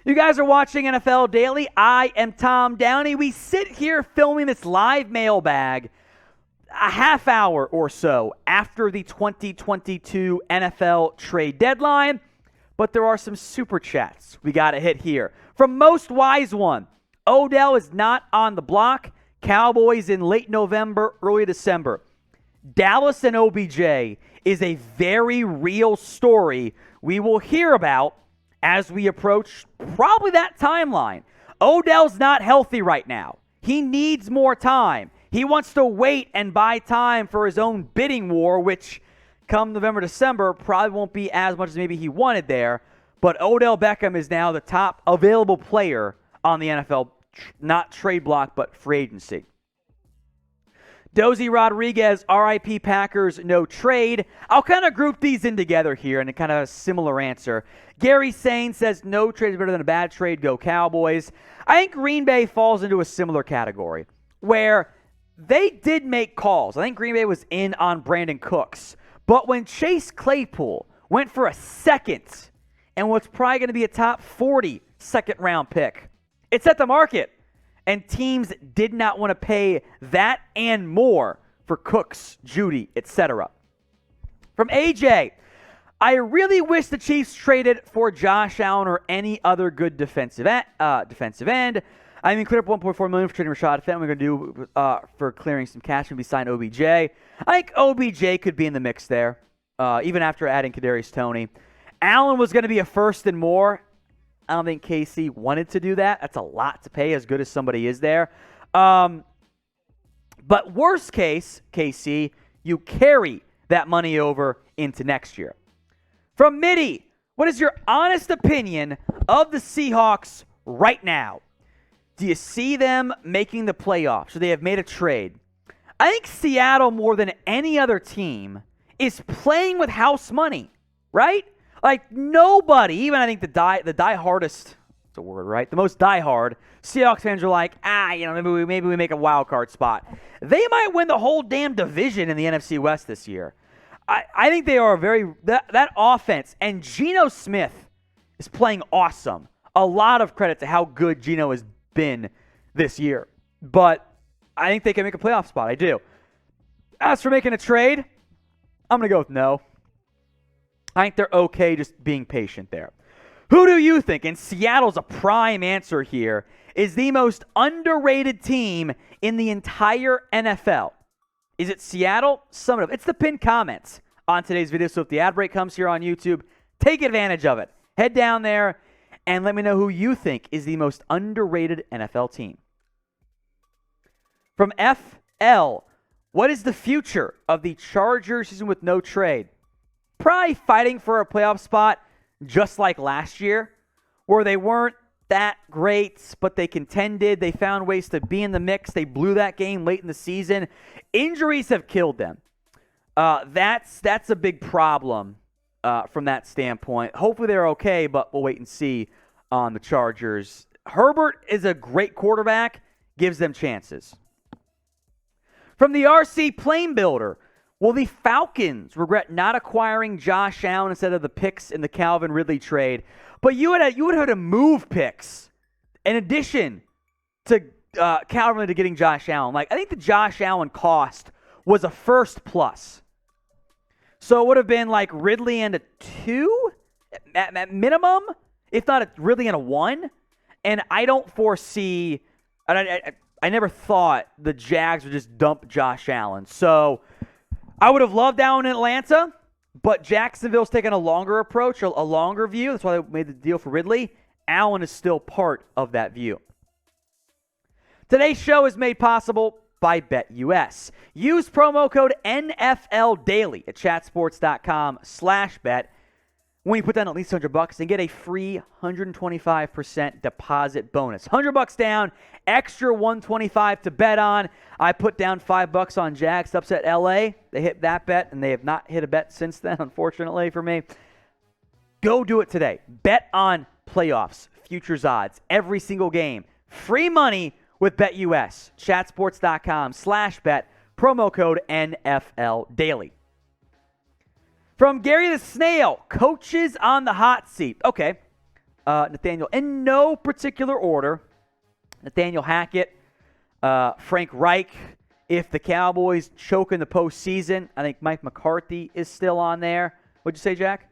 You guys are watching NFL Daily. I am Tom Downey. We sit here filming this live mailbag a half hour or so after the 2022 NFL trade deadline, but there are some super chats we got to hit here. From Most Wise One, Odell is not on the block. Cowboys in late November, early December. Dallas and OBJ is a very real story we will hear about as we approach probably that timeline. Odell's not healthy right now. He needs more time. He wants to wait and buy time for his own bidding war, which come November, December, probably won't be as much as maybe he wanted there. But Odell Beckham is now the top available player on the NFL, not trade block, but free agency. Dozy Rodriguez, RIP Packers, no trade. I'll kind of group these in together here in a kind of similar answer. Gary Sane says no trade is better than a bad trade, go Cowboys. I think Green Bay falls into a similar category where they did make calls. I think Green Bay was in on Brandon Cooks. But when Chase Claypool went for a second and what's probably going to be a top 40 second-round pick, it's at the market. And teams did not want to pay that and more for Cooks, Judy, etc. From AJ, I really wish the Chiefs traded for Josh Allen or any other good defensive end. I mean, clear up $1.4 million for trading Rashad Fenton. We're going to do for clearing some cash and be signed OBJ. I think OBJ could be in the mix there, even after adding Kadarius Toney. Allen was going to be a first and more. I don't think KC wanted to do that. That's a lot to pay, as good as somebody is there. But worst case, KC, you carry that money over into next year. From Mitty, what is your honest opinion of the Seahawks right now? Do you see them making the playoffs? So they have made a trade. I think Seattle, more than any other team, is playing with house money, right? Like nobody, even I think the diehardest, it's a word, right? The most diehard Seahawks fans are like, maybe we make a wild card spot. They might win the whole damn division in the NFC West this year. I think they are that offense, and Geno Smith is playing awesome. A lot of credit to how good Geno has been this year. But I think they can make a playoff spot. I do. As for making a trade, I'm going to go with no. I think they're okay just being patient there. Who do you think, and Seattle's a prime answer here, is the most underrated team in the entire NFL? Is it Seattle? Some of it. It's the pinned comments on today's video. So if the ad break comes here on YouTube, take advantage of it. Head down there and let me know who you think is the most underrated NFL team. From FL, what is the future of the Chargers season with no trade? Probably fighting for a playoff spot just like last year, where they weren't that great, but they contended. They found ways to be in the mix. They blew that game late in the season. Injuries have killed them. That's a big problem from that standpoint. Hopefully they're okay, but we'll wait and see on the Chargers. Herbert is a great quarterback, gives them chances. From the RC Plane Builder, will the Falcons regret not acquiring Josh Allen instead of the picks in the Calvin Ridley trade? But you would have to move picks in addition to Calvin Ridley getting Josh Allen. Like I think the Josh Allen cost was a first plus. So it would have been like Ridley and a 2 at minimum, if not Ridley and a 1. And I don't foresee, I never thought the Jags would just dump Josh Allen. So I would have loved Allen in Atlanta, but Jacksonville's taken a longer approach, a longer view. That's why they made the deal for Ridley. Allen is still part of that view. Today's show is made possible by BetUS. Use promo code NFLDaily at chatsports.com/bet when you put down at least $100 and get a free 125% deposit bonus. $100 down, extra $125 to bet on. I put down $5 on Jags to upset LA. They hit that bet, and they have not hit a bet since then, unfortunately for me. Go do it today. Bet on playoffs, futures odds, every single game. Free money with BetUS. Chatsports.com/bet. Promo code NFLDaily. From Gary the Snail, coaches on the hot seat. Okay, Nathaniel, in no particular order. Nathaniel Hackett, Frank Reich. If the Cowboys choke in the postseason, I think Mike McCarthy is still on there. What'd you say, Jack?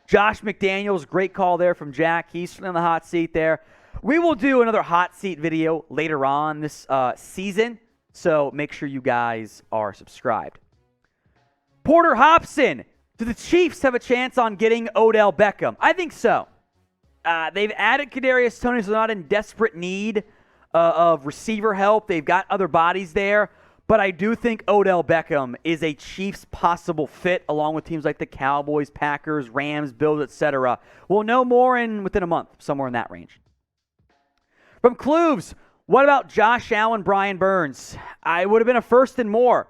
Josh McDaniels, great call there from Jack. He's in the hot seat there. We will do another hot seat video later on this season, so make sure you guys are subscribed. Porter Hobson, do the Chiefs have a chance on getting Odell Beckham? I think so. They've added Kadarius Toney, so they're not in desperate need of receiver help. They've got other bodies there. But I do think Odell Beckham is a Chiefs possible fit, along with teams like the Cowboys, Packers, Rams, Bills, etc. We'll know more within a month, somewhere in that range. From Cloves, what about Josh Allen, Brian Burns? I would have been a first and more.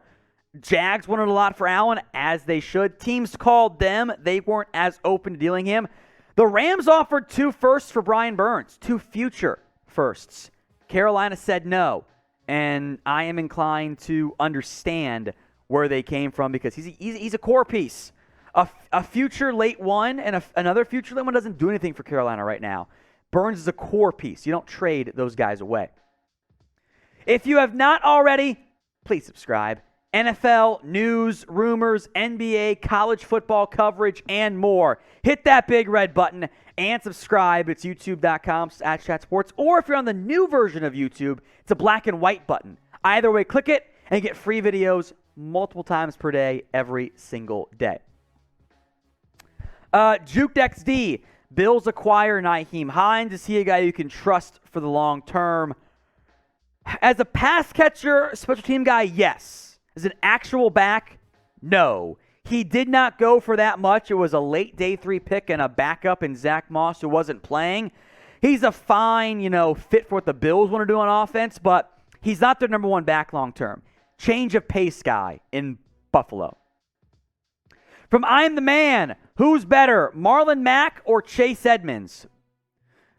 Jags wanted a lot for Allen, as they should. Teams called them. They weren't as open to dealing him. The Rams offered 2 firsts for Brian Burns, 2 future firsts. Carolina said no. And I am inclined to understand where they came from because he's a core piece. A future late one and another future late one doesn't do anything for Carolina right now. Burns is a core piece. You don't trade those guys away. If you have not already, please subscribe. NFL, news, rumors, NBA, college football coverage, and more. Hit that big red button and subscribe. It's youtube.com/chatsports. Or if you're on the new version of YouTube, it's a black and white button. Either way, click it and get free videos multiple times per day, every single day. Juked XD. Bills acquire Nyheim Hines. Is he a guy you can trust for the long term? As a pass catcher, special team guy, yes. As an actual back, no. He did not go for that much. It was a late day 3 pick and a backup in Zach Moss who wasn't playing. He's a fine, fit for what the Bills want to do on offense, but he's not their number 1 back long term. Change of pace guy in Buffalo. From I'm the Man, who's better, Marlon Mack or Chase Edmonds?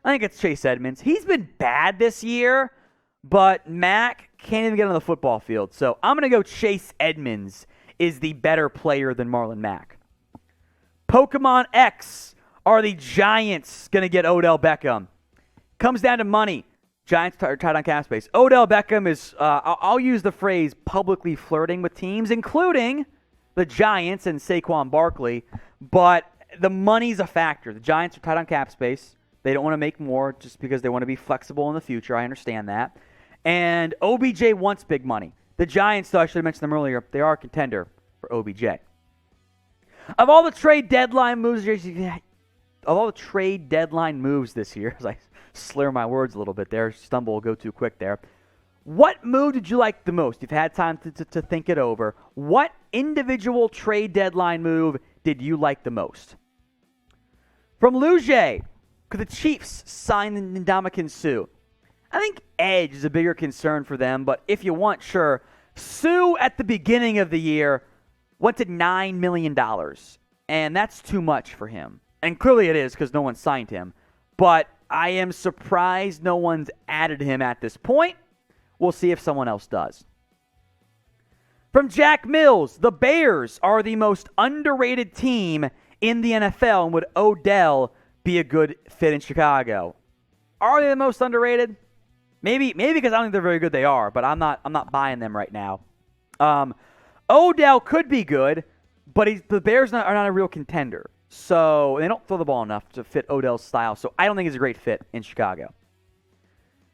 I think it's Chase Edmonds. He's been bad this year, but Mack can't even get on the football field. So I'm going to go Chase Edmonds is the better player than Marlon Mack. Pokemon X, are the Giants going to get Odell Beckham? Comes down to money. Giants are tight on cap space. Odell Beckham is, I'll use the phrase, publicly flirting with teams, including the Giants and Saquon Barkley. But the money's a factor. The Giants are tight on cap space. They don't want to make more just because they want to be flexible in the future. I understand that. And OBJ wants big money. The Giants, though, I should have mentioned them earlier, they are a contender for OBJ. Of all the trade deadline moves this year, as I slur my words a little bit there, stumble, go too quick there. What move did you like the most? You've had time to think it over. What individual trade deadline move did you like the most? From Luge, could the Chiefs sign Ndamukong Suh? I think edge is a bigger concern for them, but if you want, sure. Suh at the beginning of the year went to $9 million, and that's too much for him. And clearly it is because no one signed him. But I am surprised no one's added him at this point. We'll see if someone else does. From Jack Mills, the Bears are the most underrated team in the NFL, and would Odell be a good fit in Chicago? Are they the most underrated? Maybe because I don't think they're very good. They are, but I'm not buying them right now. Odell could be good, but the Bears are not a real contender. So they don't throw the ball enough to fit Odell's style. So I don't think he's a great fit in Chicago.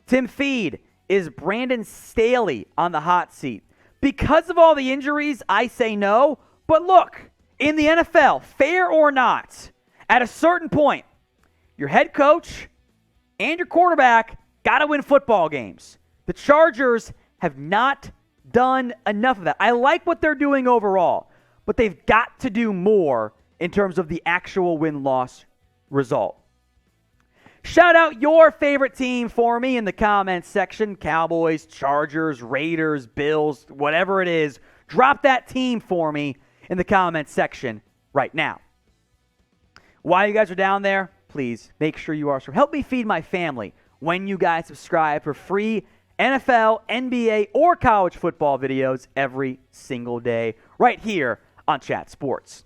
Tim Feed, is Brandon Staley on the hot seat? Because of all the injuries, I say no. But look, in the NFL, fair or not, at a certain point, your head coach and your quarterback got to win football games. The Chargers have not done enough of that. I like what they're doing overall, but they've got to do more in terms of the actual win-loss result. Shout out your favorite team for me in the comments section. Cowboys, Chargers, Raiders, Bills, whatever it is. Drop that team for me in the comments section right now. While you guys are down there, please make sure you are. Help me feed my family when you guys subscribe for free NFL, NBA, or college football videos every single day right here on Chat Sports.